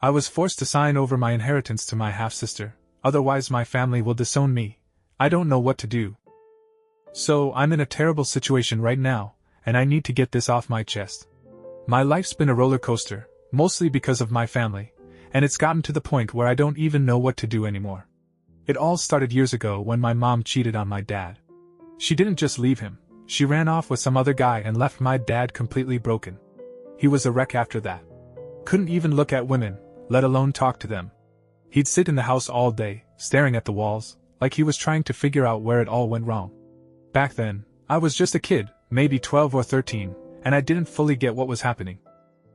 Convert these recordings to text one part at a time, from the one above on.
I was forced to sign over my inheritance to my half-sister, otherwise my family will disown me. I don't know what to do. So, I'm in a terrible situation right now, and I need to get this off my chest. My life's been a roller coaster, mostly because of my family, and it's gotten to the point where I don't even know what to do anymore. It all started years ago when my mom cheated on my dad. She didn't just leave him, she ran off with some other guy and left my dad completely broken. He was a wreck after that. Couldn't even look at women, let alone talk to them. He'd sit in the house all day, staring at the walls, like he was trying to figure out where it all went wrong. Back then, I was just a kid, maybe 12 or 13, and I didn't fully get what was happening.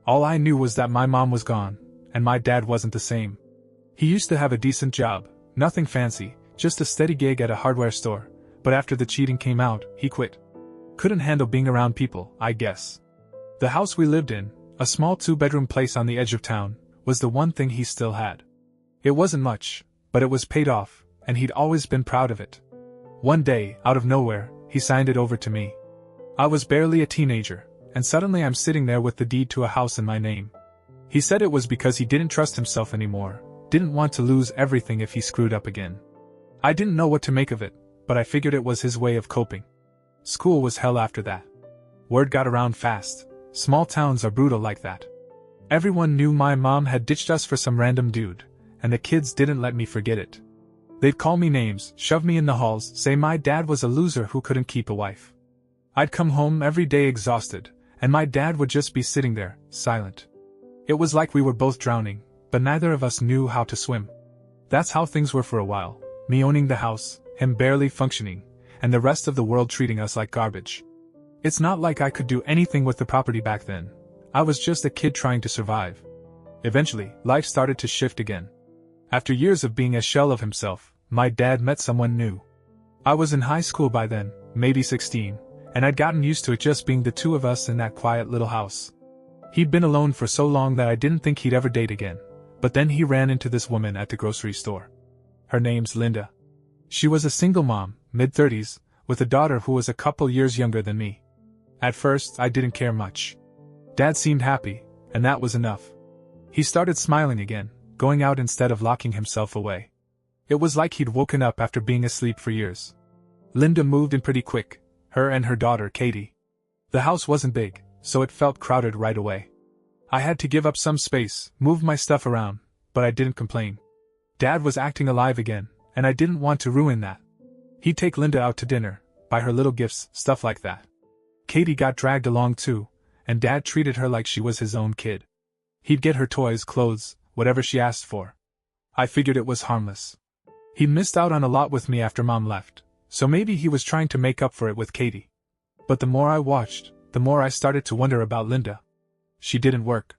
All I knew was that my mom was gone, and my dad wasn't the same. He used to have a decent job, nothing fancy, just a steady gig at a hardware store, but after the cheating came out, he quit. Couldn't handle being around people, I guess. The house we lived in, a small 2-bedroom place on the edge of town, was the one thing he still had. It wasn't much, but it was paid off, and he'd always been proud of it. One day, out of nowhere, he signed it over to me. I was barely a teenager, and suddenly I'm sitting there with the deed to a house in my name. He said it was because he didn't trust himself anymore, didn't want to lose everything if he screwed up again. I didn't know what to make of it, but I figured it was his way of coping. School was hell after that. Word got around fast. Small towns are brutal like that. Everyone knew my mom had ditched us for some random dude, and the kids didn't let me forget it. They'd call me names, shove me in the halls, say my dad was a loser who couldn't keep a wife. I'd come home every day exhausted, and my dad would just be sitting there, silent. It was like we were both drowning, but neither of us knew how to swim. That's how things were for a while, me owning the house, him barely functioning, and the rest of the world treating us like garbage. It's not like I could do anything with the property back then. I was just a kid trying to survive. Eventually, life started to shift again. After years of being a shell of himself, my dad met someone new. I was in high school by then, maybe 16, and I'd gotten used to it just being the two of us in that quiet little house. He'd been alone for so long that I didn't think he'd ever date again, but then he ran into this woman at the grocery store. Her name's Linda. She was a single mom, mid-30s, with a daughter who was a couple years younger than me. At first, I didn't care much. Dad seemed happy, and that was enough. He started smiling again, going out instead of locking himself away. It was like he'd woken up after being asleep for years. Linda moved in pretty quick, her and her daughter Katie. The house wasn't big, so it felt crowded right away. I had to give up some space, move my stuff around, but I didn't complain. Dad was acting alive again, and I didn't want to ruin that. He'd take Linda out to dinner, buy her little gifts, stuff like that. Katie got dragged along too, and Dad treated her like she was his own kid. He'd get her toys, clothes, whatever she asked for. I figured it was harmless. He missed out on a lot with me after Mom left, so maybe he was trying to make up for it with Katie. But the more I watched, the more I started to wonder about Linda. She didn't work.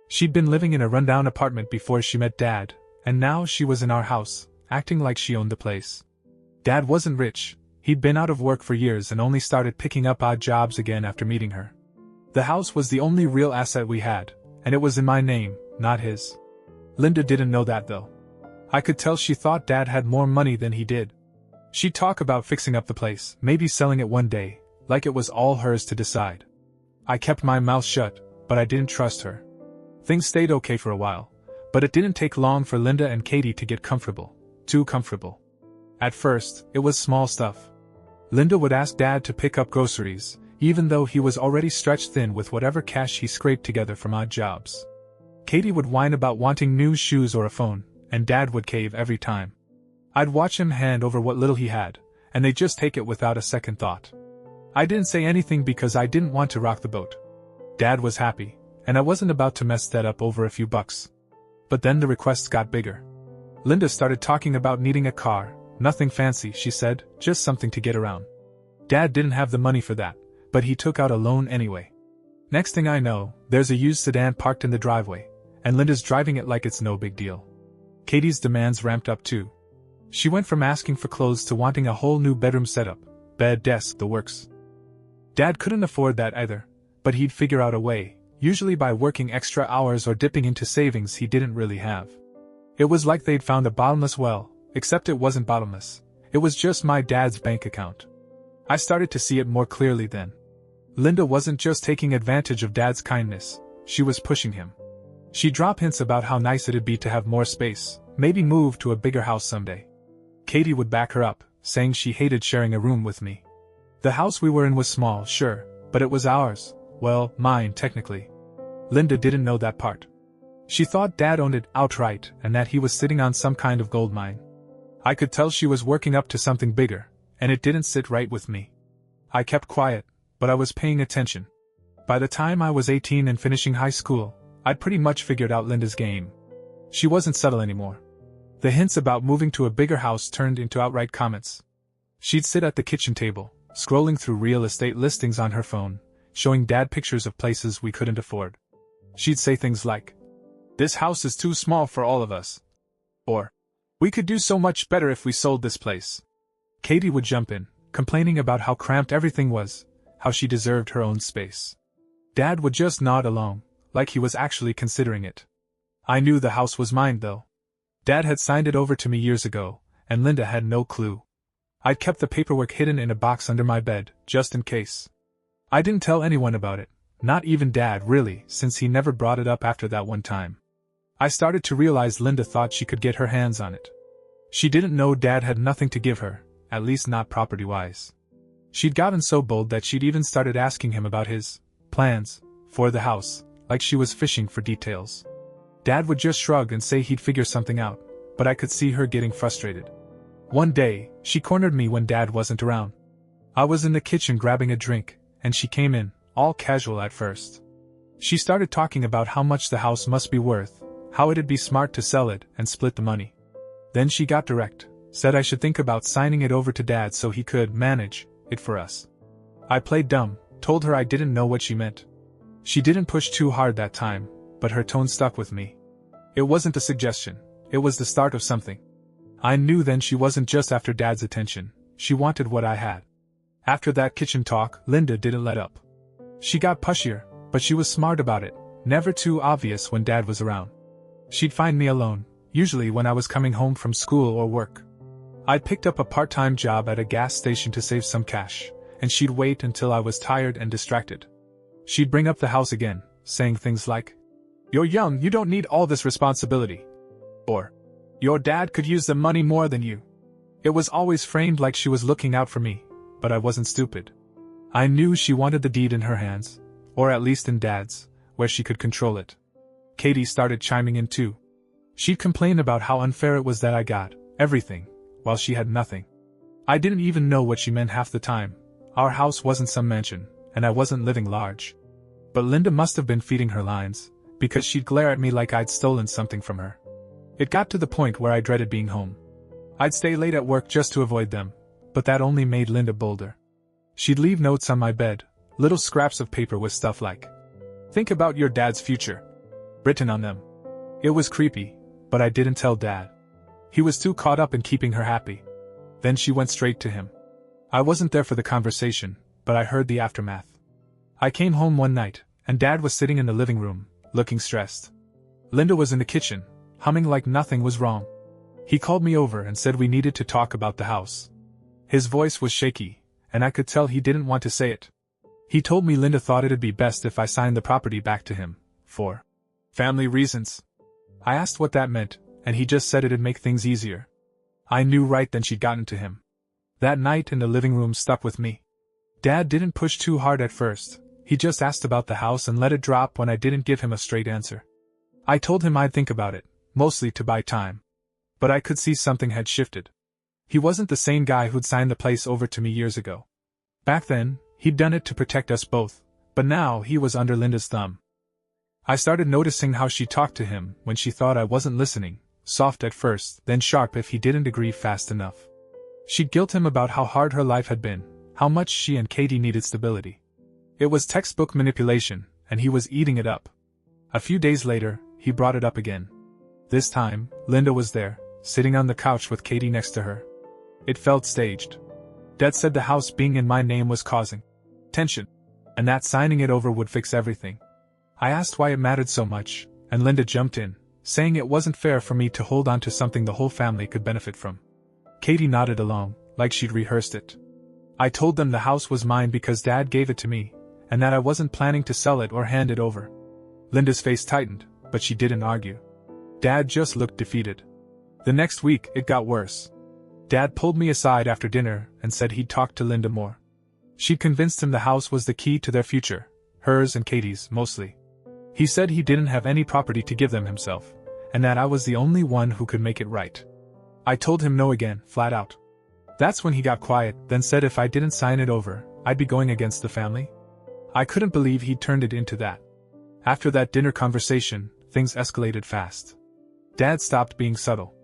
She'd been living in a rundown apartment before she met Dad, and now she was in our house, acting like she owned the place. Dad wasn't rich. He'd been out of work for years and only started picking up odd jobs again after meeting her. The house was the only real asset we had, and it was in my name, not his. Linda didn't know that though. I could tell she thought Dad had more money than he did. She'd talk about fixing up the place, maybe selling it one day, like it was all hers to decide. I kept my mouth shut, but I didn't trust her. Things stayed okay for a while, but it didn't take long for Linda and Katie to get comfortable, too comfortable. At first, it was small stuff. Linda would ask Dad to pick up groceries, even though he was already stretched thin with whatever cash he scraped together from odd jobs. Katie would whine about wanting new shoes or a phone, and Dad would cave every time. I'd watch him hand over what little he had, and they'd just take it without a second thought. I didn't say anything because I didn't want to rock the boat. Dad was happy, and I wasn't about to mess that up over a few bucks. But then the requests got bigger. Linda started talking about needing a car. Nothing fancy, she said, just something to get around. Dad didn't have the money for that, but he took out a loan anyway. Next thing I know, there's a used sedan parked in the driveway, and Linda's driving it like it's no big deal. Katie's demands ramped up too. She went from asking for clothes to wanting a whole new bedroom setup, bed, desk, the works. Dad couldn't afford that either, but he'd figure out a way, usually by working extra hours or dipping into savings he didn't really have. It was like they'd found a bottomless well, except it wasn't bottomless. It was just my dad's bank account. I started to see it more clearly then. Linda wasn't just taking advantage of Dad's kindness, she was pushing him. She'd drop hints about how nice it'd be to have more space, maybe move to a bigger house someday. Katie would back her up, saying she hated sharing a room with me. The house we were in was small, sure, but it was ours. Well, mine, technically. Linda didn't know that part. She thought Dad owned it outright and that he was sitting on some kind of gold mine. I could tell she was working up to something bigger, and it didn't sit right with me. I kept quiet, but I was paying attention. By the time I was 18 and finishing high school, I'd pretty much figured out Linda's game. She wasn't subtle anymore. The hints about moving to a bigger house turned into outright comments. She'd sit at the kitchen table, scrolling through real estate listings on her phone, showing Dad pictures of places we couldn't afford. She'd say things like, "This house is too small for all of us." Or, "We could do so much better if we sold this place." Katie would jump in, complaining about how cramped everything was, how she deserved her own space. Dad would just nod along, like he was actually considering it. I knew the house was mine, though. Dad had signed it over to me years ago, and Linda had no clue. I'd kept the paperwork hidden in a box under my bed, just in case. I didn't tell anyone about it, not even Dad really, since he never brought it up after that one time. I started to realize Linda thought she could get her hands on it. She didn't know Dad had nothing to give her, at least not property-wise. She'd gotten so bold that she'd even started asking him about his plans for the house, like she was fishing for details. Dad would just shrug and say he'd figure something out, but I could see her getting frustrated. One day, she cornered me when Dad wasn't around. I was in the kitchen grabbing a drink, and she came in, all casual at first. She started talking about how much the house must be worth, how it'd be smart to sell it and split the money. Then she got direct, said I should think about signing it over to Dad so he could manage it for us. I played dumb, told her I didn't know what she meant. She didn't push too hard that time, but her tone stuck with me. It wasn't a suggestion, it was the start of something. I knew then she wasn't just after Dad's attention, she wanted what I had. After that kitchen talk, Linda didn't let up. She got pushier, but she was smart about it, never too obvious when Dad was around. She'd find me alone, usually when I was coming home from school or work. I'd picked up a part-time job at a gas station to save some cash, and she'd wait until I was tired and distracted. She'd bring up the house again, saying things like, "You're young, you don't need all this responsibility." Or, "Your dad could use the money more than you." It was always framed like she was looking out for me, but I wasn't stupid. I knew she wanted the deed in her hands, or at least in Dad's, where she could control it. Katie started chiming in too. She'd complain about how unfair it was that I got everything, while she had nothing. I didn't even know what she meant half the time. Our house wasn't some mansion, and I wasn't living large. But Linda must have been feeding her lines, because she'd glare at me like I'd stolen something from her. It got to the point where I dreaded being home. I'd stay late at work just to avoid them, but that only made Linda bolder. She'd leave notes on my bed, little scraps of paper with stuff like, "Think about your dad's future," written on them. It was creepy, but I didn't tell Dad. He was too caught up in keeping her happy. Then she went straight to him. I wasn't there for the conversation, but I heard the aftermath. I came home one night, and Dad was sitting in the living room, looking stressed. Linda was in the kitchen, humming like nothing was wrong. He called me over and said we needed to talk about the house. His voice was shaky, and I could tell he didn't want to say it. He told me Linda thought it'd be best if I signed the property back to him, for family reasons. I asked what that meant, and he just said it'd make things easier. I knew right then she'd gotten to him. That night in the living room stuck with me. Dad didn't push too hard at first, he just asked about the house and let it drop when I didn't give him a straight answer. I told him I'd think about it, mostly to buy time. But I could see something had shifted. He wasn't the same guy who'd signed the place over to me years ago. Back then, he'd done it to protect us both, but now he was under Linda's thumb. I started noticing how she talked to him when she thought I wasn't listening, soft at first, then sharp if he didn't agree fast enough. She'd guilt him about how hard her life had been, how much she and Katie needed stability. It was textbook manipulation, and he was eating it up. A few days later, he brought it up again. This time, Linda was there, sitting on the couch with Katie next to her. It felt staged. Dad said the house being in my name was causing tension, and that signing it over would fix everything. I asked why it mattered so much, and Linda jumped in, saying it wasn't fair for me to hold on to something the whole family could benefit from. Katie nodded along, like she'd rehearsed it. I told them the house was mine because Dad gave it to me, and that I wasn't planning to sell it or hand it over. Linda's face tightened, but she didn't argue. Dad just looked defeated. The next week, it got worse. Dad pulled me aside after dinner and said he'd talk to Linda more. She'd convinced him the house was the key to their future, hers and Katie's, mostly. He said he didn't have any property to give them himself, and that I was the only one who could make it right. I told him no again, flat out. That's when he got quiet, then said if I didn't sign it over, I'd be going against the family. I couldn't believe he'd turned it into that. After that dinner conversation, things escalated fast. Dad stopped being subtle.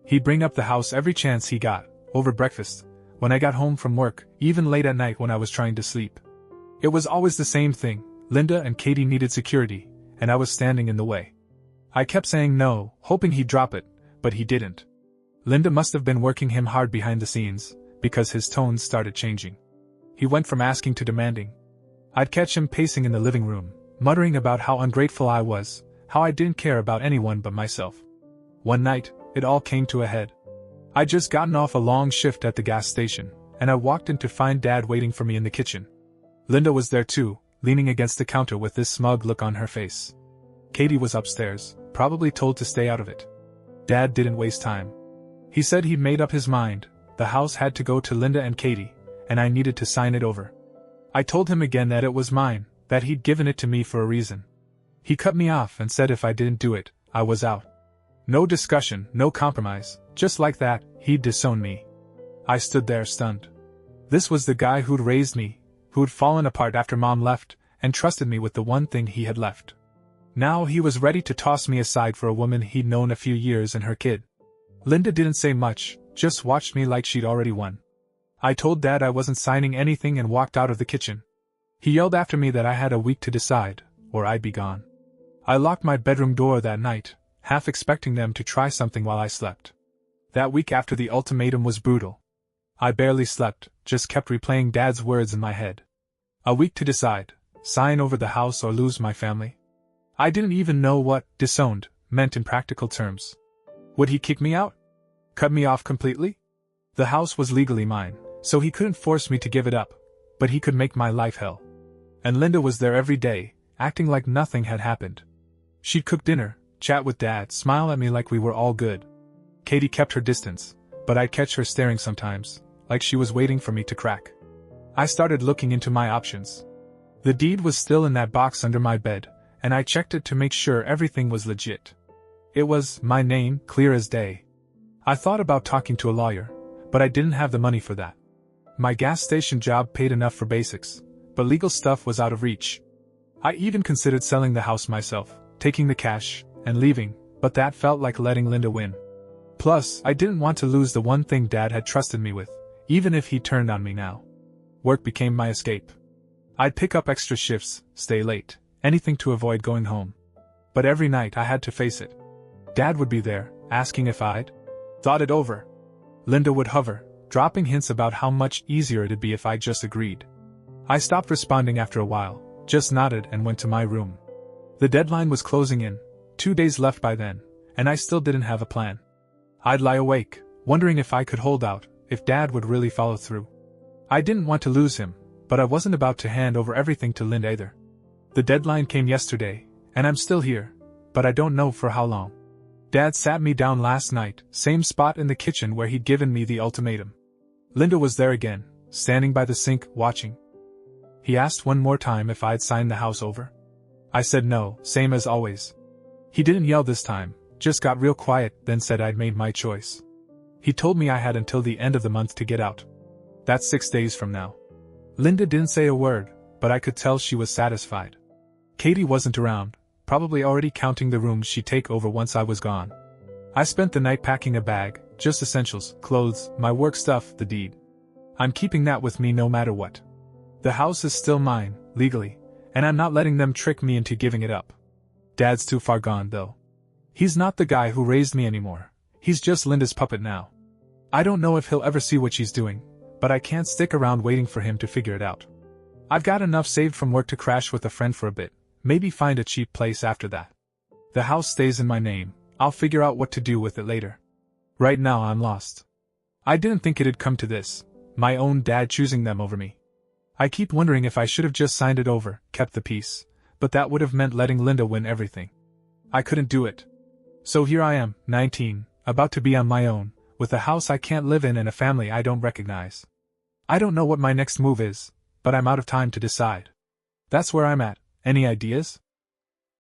He'd bring up the house every chance he got, over breakfast, when I got home from work, even late at night when I was trying to sleep. It was always the same thing. Linda and Katie needed security, and I was standing in the way. I kept saying no, hoping he'd drop it, but he didn't. Linda must have been working him hard behind the scenes, because his tones started changing. He went from asking to demanding. I'd catch him pacing in the living room, muttering about how ungrateful I was, how I didn't care about anyone but myself. One night, it all came to a head. I'd just gotten off a long shift at the gas station, and I walked in to find Dad waiting for me in the kitchen. Linda was there too, leaning against the counter with this smug look on her face. Katie was upstairs, probably told to stay out of it. Dad didn't waste time. He said he'd made up his mind, the house had to go to Linda and Katie, and I needed to sign it over. I told him again that it was mine, that he'd given it to me for a reason. He cut me off and said if I didn't do it, I was out. No discussion, no compromise, just like that, he'd disown me. I stood there stunned. This was the guy who'd raised me, who'd fallen apart after Mom left, and trusted me with the one thing he had left. Now he was ready to toss me aside for a woman he'd known a few years and her kid. Linda didn't say much, just watched me like she'd already won. I told Dad I wasn't signing anything and walked out of the kitchen. He yelled after me that I had a week to decide, or I'd be gone. I locked my bedroom door that night, half expecting them to try something while I slept. That week after the ultimatum was brutal. I barely slept, just kept replaying Dad's words in my head. A week to decide, sign over the house or lose my family. I didn't even know what disowned meant in practical terms. Would he kick me out? Cut me off completely? The house was legally mine, so he couldn't force me to give it up, but he could make my life hell. And Linda was there every day, acting like nothing had happened. She'd cook dinner, chat with Dad, smile at me like we were all good. Katie kept her distance, but I'd catch her staring sometimes, like she was waiting for me to crack. I started looking into my options. The deed was still in that box under my bed, and I checked it to make sure everything was legit. It was my name, clear as day. I thought about talking to a lawyer, but I didn't have the money for that. My gas station job paid enough for basics, but legal stuff was out of reach. I even considered selling the house myself, taking the cash, and leaving, but that felt like letting Linda win. Plus, I didn't want to lose the one thing Dad had trusted me with, even if he turned on me now. Work became my escape. I'd pick up extra shifts, stay late, anything to avoid going home. But every night I had to face it. Dad would be there, asking if I'd thought it over. Linda would hover, dropping hints about how much easier it'd be if I just agreed. I stopped responding after a while, just nodded and went to my room. The deadline was closing in, 2 days left by then, and I still didn't have a plan. I'd lie awake, wondering if I could hold out, if Dad would really follow through. I didn't want to lose him, but I wasn't about to hand over everything to Linda either. The deadline came yesterday, and I'm still here, but I don't know for how long. Dad sat me down last night, same spot in the kitchen where he'd given me the ultimatum. Linda was there again, standing by the sink, watching. He asked one more time if I'd sign the house over. I said no, same as always. He didn't yell this time, just got real quiet, then said I'd made my choice. He told me I had until the end of the month to get out. That's 6 days from now. Linda didn't say a word, but I could tell she was satisfied. Katie wasn't around, probably already counting the rooms she'd take over once I was gone. I spent the night packing a bag, just essentials, clothes, my work stuff, the deed. I'm keeping that with me no matter what. The house is still mine, legally, and I'm not letting them trick me into giving it up. Dad's too far gone, though. He's not the guy who raised me anymore, he's just Linda's puppet now. I don't know if he'll ever see what she's doing, but I can't stick around waiting for him to figure it out. I've got enough saved from work to crash with a friend for a bit, maybe find a cheap place after that. The house stays in my name, I'll figure out what to do with it later. Right now I'm lost. I didn't think it'd come to this, my own dad choosing them over me. I keep wondering if I should have just signed it over, kept the peace, but that would have meant letting Linda win everything. I couldn't do it. So here I am, 19, about to be on my own, with a house I can't live in and a family I don't recognize. I don't know what my next move is, but I'm out of time to decide. That's where I'm at. Any ideas?